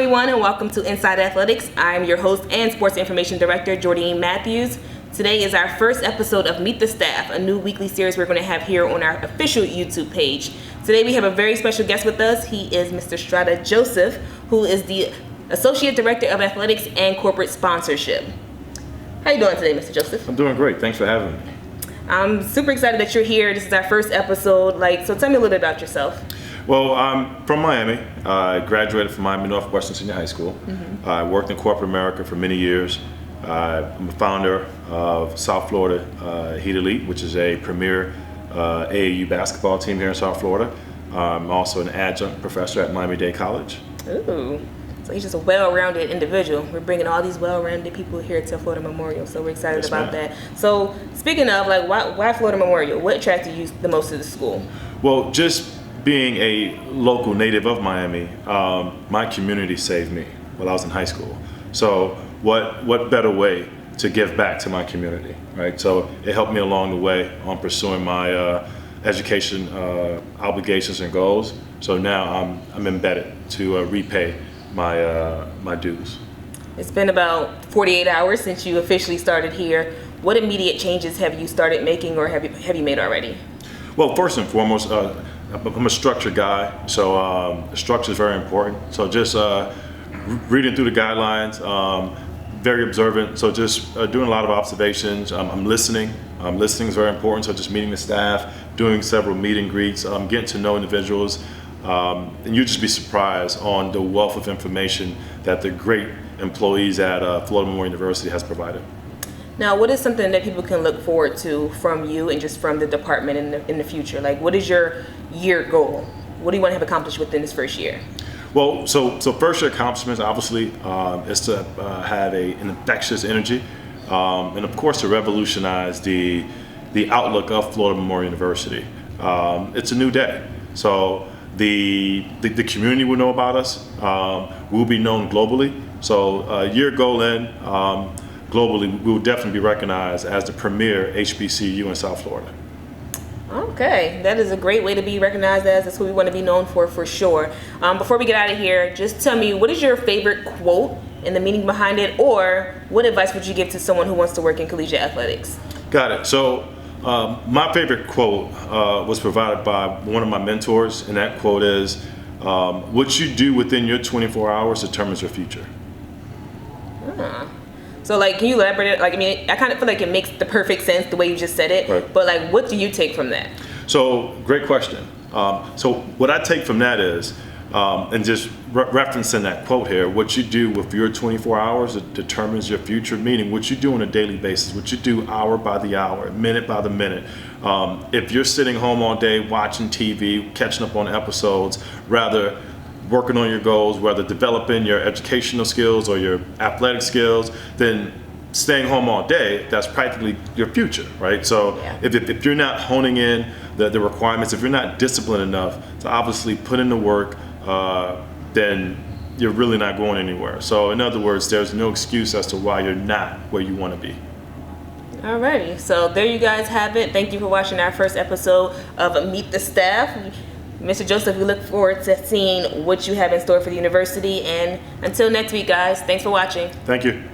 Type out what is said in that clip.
everyone, and welcome to Inside Athletics. I'm your host and Sports Information Director, Jordine Matthews. Today is our first episode of Meet the Staff, a new weekly series we're going to have here on our official YouTube page. Today we have a very special guest with us. He is Mr. Strada Joseph, who is the Associate Director of Athletics and Corporate Sponsorship. How you doing today, Mr. Joseph? I'm doing great. Thanks for having me. I'm super excited that you're here. This is our first episode. So tell me a little bit about yourself. Well, I'm from Miami. I graduated from Miami Northwestern Senior High School. I worked in corporate America for many years. I'm a founder of South Florida Heat Elite, which is a premier AAU basketball team here in South Florida. I'm also an adjunct professor at Miami-Dade College. Ooh, so he's just a well-rounded individual. We're bringing all these well-rounded people here to Florida Memorial, so we're excited about that. So speaking of, why Florida Memorial? What attracted you the most to the school? Well, just being a local native of Miami, my community saved me while I was in high school. So what better way to give back to my community, right? So it helped me along the way on pursuing my education obligations and goals. So now I'm embedded to repay my dues. It's been about 48 hours since you officially started here. What immediate changes have you started making, or have you made already? Well, first and foremost, I'm a structured guy, so structure is very important. So just reading through the guidelines, very observant. So just doing a lot of observations. I'm listening. Listening is very important. So just meeting the staff, doing several meet and greets, getting to know individuals, and you'd just be surprised on the wealth of information that the great employees at Florida Memorial University has provided. Now, what is something that people can look forward to from you and just from the department in the future? Like, what is your year goal? What do you want to have accomplished within this first year? Well, so first year accomplishments, obviously, is to have an infectious energy, and of course to revolutionize the outlook of Florida Memorial University. It's a new day, so the community will know about us. We'll be known globally. So year goal in. Globally, we will definitely be recognized as the premier HBCU in South Florida. Okay, that is a great way to be recognized as. That's what we want to be known for sure. Before we get out of here, just tell me, what is your favorite quote and the meaning behind it, or what advice would you give to someone who wants to work in collegiate athletics? Got it. So my favorite quote was provided by one of my mentors, and that quote is, what you do within your 24 hours determines your future. So, can you elaborate? I kind of feel like it makes the perfect sense the way you just said it. Right. But, what do you take from that? So, great question. So, what I take from that is, and just referencing that quote here, what you do with your 24 hours determines your future, meaning what you do on a daily basis, what you do hour by the hour, minute by the minute. If you're sitting home all day watching TV, catching up on episodes, rather working on your goals, whether developing your educational skills or your athletic skills, then staying home all day, that's practically your future, right? So if you're not honing in the requirements, if you're not disciplined enough to obviously put in the work, then you're really not going anywhere. So in other words, there's no excuse as to why you're not where you want to be. Alrighty, so there you guys have it. Thank you for watching our first episode of Meet the Staff. Mr. Joseph, we look forward to seeing what you have in store for the university. And until next week, guys, thanks for watching. Thank you.